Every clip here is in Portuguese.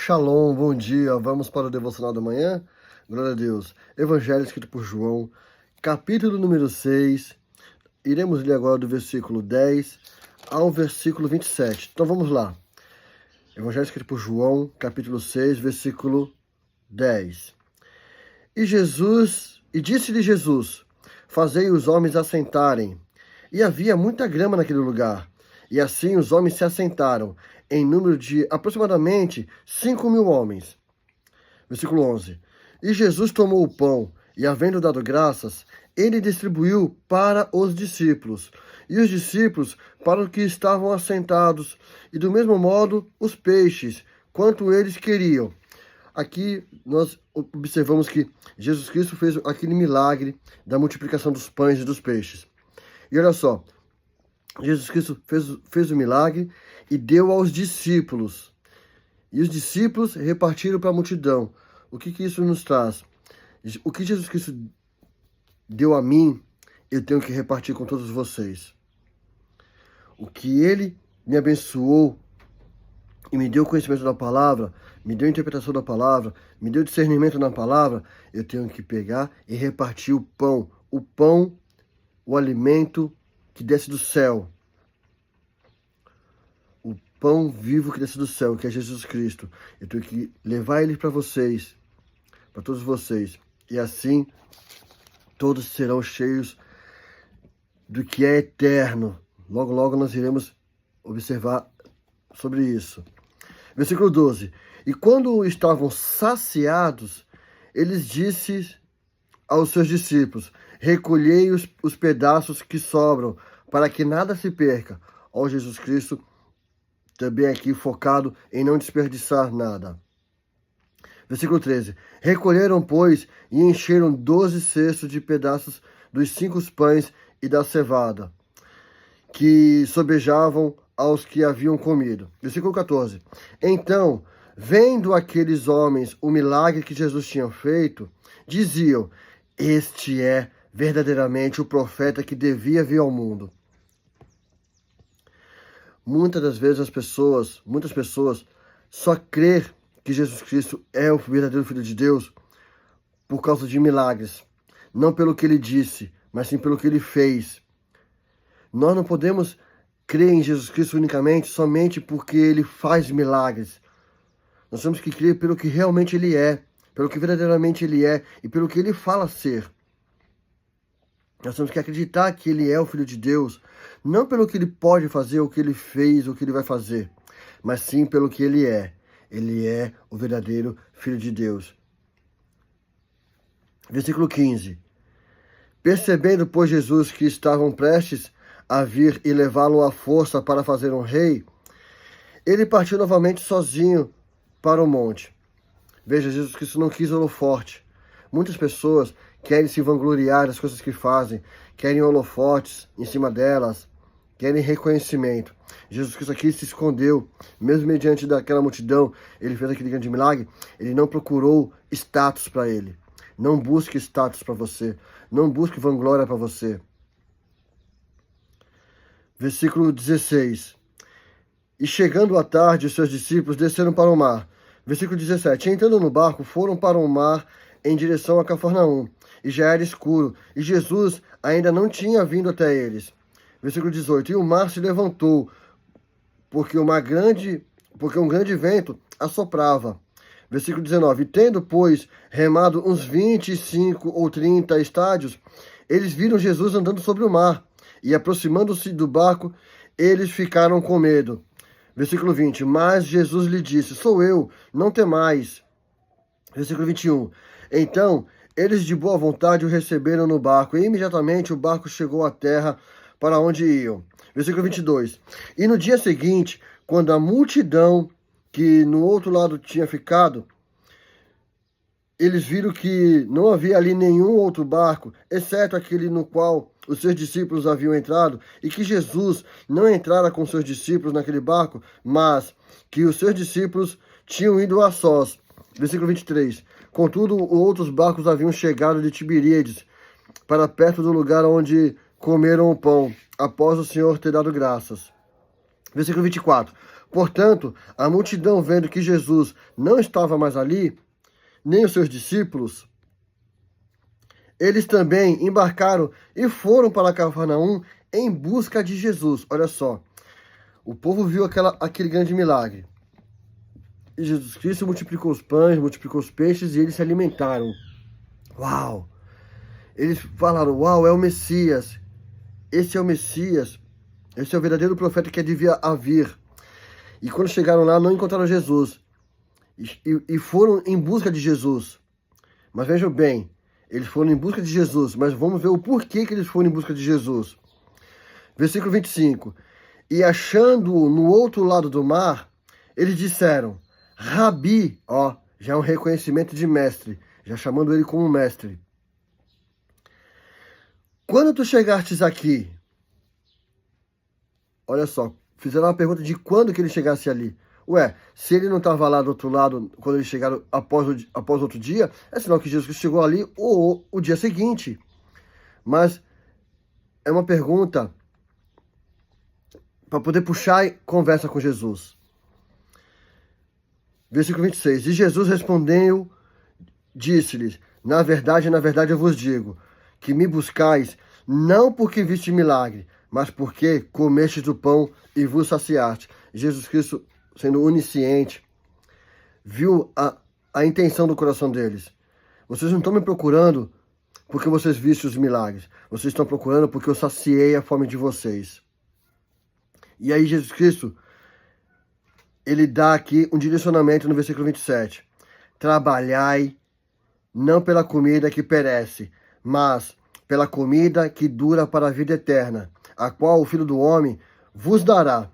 Shalom, bom dia. Vamos para o devocional da manhã? Glória a Deus. Evangelho escrito por João, capítulo número 6. Iremos ler agora do versículo 10 ao versículo 27. Então vamos lá. Evangelho escrito por João, capítulo 6, versículo 10. E disse-lhe Jesus: Fazei os homens assentarem. E havia muita grama naquele lugar. E assim os homens se assentaram, em número de aproximadamente 5.000 homens. Versículo 11. E Jesus tomou o pão, e havendo dado graças, ele distribuiu para os discípulos, e os discípulos para os que estavam assentados, e do mesmo modo os peixes, quanto eles queriam. Aqui nós observamos que Jesus Cristo fez aquele milagre da multiplicação dos pães e dos peixes. E olha só, Jesus Cristo fez o milagre e deu aos discípulos. E os discípulos repartiram para a multidão. O que isso nos traz? O que Jesus Cristo deu a mim, eu tenho que repartir com todos vocês. O que Ele me abençoou e me deu conhecimento da palavra, me deu interpretação da palavra, me deu discernimento na palavra, eu tenho que pegar e repartir o pão, o alimento que desce do céu. O pão vivo que desce do céu, que é Jesus Cristo. Eu tenho que levar ele para vocês, para todos vocês. E assim, todos serão cheios do que é eterno. Logo, logo nós iremos observar sobre isso. Versículo 12. E quando estavam saciados, eles disse aos seus discípulos: recolhei os pedaços que sobram, para que nada se perca. Ó Jesus Cristo, também aqui focado em não desperdiçar nada. Versículo 13. Recolheram, pois, e encheram 12 cestos de pedaços dos 5 pães e da cevada, que sobejavam aos que haviam comido. Versículo 14. Então, vendo aqueles homens o milagre que Jesus tinha feito, diziam: este é verdadeiramente o profeta que devia vir ao mundo. Muitas das vezes muitas pessoas só crêem que Jesus Cristo é o verdadeiro Filho de Deus por causa de milagres. Não pelo que ele disse, mas sim pelo que ele fez. Nós não podemos crer em Jesus Cristo unicamente somente porque ele faz milagres. Nós temos que crer pelo que realmente ele é, pelo que verdadeiramente ele é e pelo que ele fala ser. Nós temos que acreditar que ele é o Filho de Deus, não pelo que ele pode fazer, o que ele fez, o que ele vai fazer, mas sim pelo que ele é. Ele é o verdadeiro Filho de Deus. Versículo 15. Percebendo, pois, Jesus que estavam prestes a vir e levá-lo à força para fazer um rei, ele partiu novamente sozinho para o monte. Veja, Jesus Cristo não quis holofote. Muitas pessoas querem se vangloriar das coisas que fazem, querem holofotes em cima delas, querem reconhecimento. Jesus Cristo aqui se escondeu, mesmo mediante daquela multidão, ele fez aquele grande milagre, ele não procurou status para ele. Não busque status para você, não busque vanglória para você. Versículo 16. E chegando à tarde, os seus discípulos desceram para o mar. Versículo 17. Entrando no barco, foram para o mar em direção a Cafarnaum. E já era escuro, e Jesus ainda não tinha vindo até eles. Versículo 18. E o mar se levantou, porque um grande vento assoprava. Versículo 19. E tendo, pois, remado uns 25 ou 30 estádios, eles viram Jesus andando sobre o mar. E aproximando-se do barco, eles ficaram com medo. Versículo 20. Mas Jesus lhe disse: sou eu, não temais. Versículo 21. Então, eles de boa vontade o receberam no barco, e imediatamente o barco chegou à terra para onde iam. Versículo 22. E no dia seguinte, quando a multidão que no outro lado tinha ficado, eles viram que não havia ali nenhum outro barco, exceto aquele no qual os seus discípulos haviam entrado, e que Jesus não entrara com seus discípulos naquele barco, mas que os seus discípulos tinham ido a sós. Versículo 23. Contudo, outros barcos haviam chegado de Tiberíades, para perto do lugar onde comeram o pão, após o Senhor ter dado graças. Versículo 24. Portanto, a multidão, vendo que Jesus não estava mais ali, nem os seus discípulos, eles também embarcaram e foram para Cafarnaum em busca de Jesus. Olha só, o povo viu aquele grande milagre. E Jesus Cristo multiplicou os pães, multiplicou os peixes e eles se alimentaram. Uau! Eles falaram, uau, é o Messias. Esse é o Messias. Esse é o verdadeiro profeta que devia vir. E quando chegaram lá, não encontraram Jesus. E foram em busca de Jesus. Mas vejam bem, eles foram em busca de Jesus. Mas vamos ver o porquê que eles foram em busca de Jesus. Versículo 25. E achando-o no outro lado do mar, eles disseram, Rabi, ó, já é um reconhecimento de mestre, já chamando ele como mestre. Quando tu chegastes aqui, olha só, fizeram uma pergunta de quando que ele chegasse ali. Ué, se ele não estava lá do outro lado, quando eles chegaram após outro dia, é sinal que Jesus chegou ali o dia seguinte. Mas é uma pergunta para poder puxar conversa com Jesus. Versículo 26. E Jesus respondeu, disse-lhes, na verdade eu vos digo, que me buscais, não porque viste milagre, mas porque comestes do pão e vos saciaste. Jesus Cristo, sendo onisciente, viu a intenção do coração deles. Vocês não estão me procurando porque vocês vistem os milagres. Vocês estão procurando porque eu saciei a fome de vocês. E aí Jesus Cristo, ele dá aqui um direcionamento no versículo 27. Trabalhai não pela comida que perece, mas pela comida que dura para a vida eterna, a qual o Filho do Homem vos dará,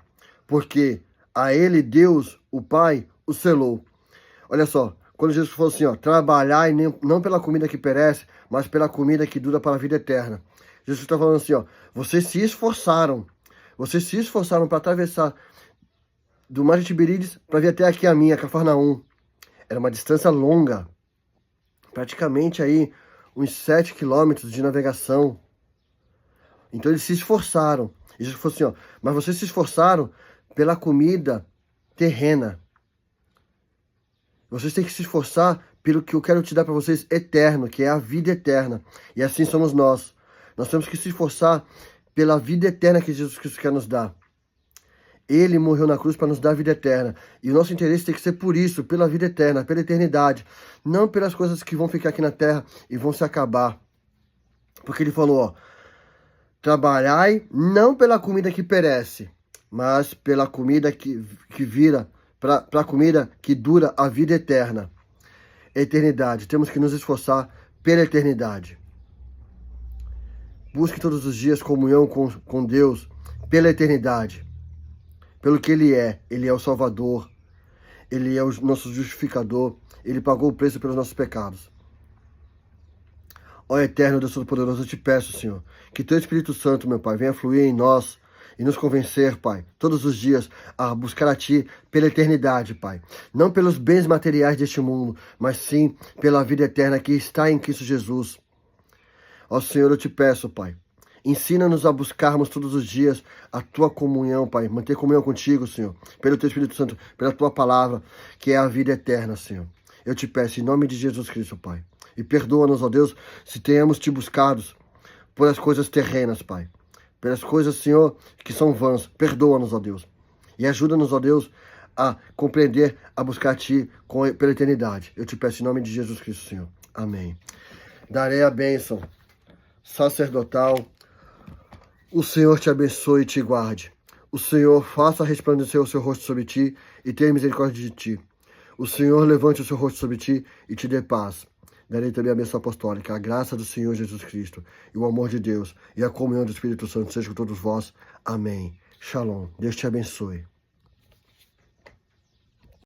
porque a ele Deus, o Pai, o selou. Olha só, quando Jesus falou assim, ó, trabalhai não pela comida que perece, mas pela comida que dura para a vida eterna. Jesus está falando assim, ó, vocês se esforçaram para atravessar do mar de Tiberíades para vir até aqui a minha, Cafarnaum. Era uma distância longa, praticamente aí uns 7 quilômetros de navegação. Então eles se esforçaram. E Jesus falou assim, ó, mas vocês se esforçaram pela comida terrena. Vocês têm que se esforçar pelo que eu quero te dar para vocês eterno, que é a vida eterna. E assim somos nós. Nós temos que se esforçar pela vida eterna que Jesus Cristo quer nos dar. Ele morreu na cruz para nos dar a vida eterna. E o nosso interesse tem que ser por isso, pela vida eterna, pela eternidade. Não pelas coisas que vão ficar aqui na terra e vão se acabar. Porque ele falou, ó, trabalhai não pela comida que perece, mas pela comida que vira, para a comida que dura a vida eterna. Eternidade. Temos que nos esforçar pela eternidade. Busque todos os dias comunhão com Deus pela eternidade. Pelo que Ele é o Salvador, Ele é o nosso justificador, Ele pagou o preço pelos nossos pecados. Ó Eterno Deus Todo-Poderoso, eu te peço, Senhor, que Teu Espírito Santo, meu Pai, venha fluir em nós e nos convencer, Pai, todos os dias a buscar a Ti pela eternidade, Pai. Não pelos bens materiais deste mundo, mas sim pela vida eterna que está em Cristo Jesus. Ó Senhor, eu te peço, Pai, ensina-nos a buscarmos todos os dias a Tua comunhão, Pai. Manter comunhão contigo, Senhor. Pelo Teu Espírito Santo, pela Tua palavra, que é a vida eterna, Senhor. Eu te peço em nome de Jesus Cristo, Pai. E perdoa-nos, ó Deus, se tenhamos Te buscado por as coisas terrenas, Pai. Pelas coisas, Senhor, que são vãs. Perdoa-nos, ó Deus. E ajuda-nos, ó Deus, a compreender, a buscar Ti pela eternidade. Eu te peço em nome de Jesus Cristo, Senhor. Amém. Darei a bênção sacerdotal. O Senhor te abençoe e te guarde. O Senhor faça resplandecer o seu rosto sobre ti e tenha misericórdia de ti. O Senhor levante o seu rosto sobre ti e te dê paz. Darei também a bênção apostólica, a graça do Senhor Jesus Cristo e o amor de Deus e a comunhão do Espírito Santo seja com todos vós. Amém. Shalom. Deus te abençoe.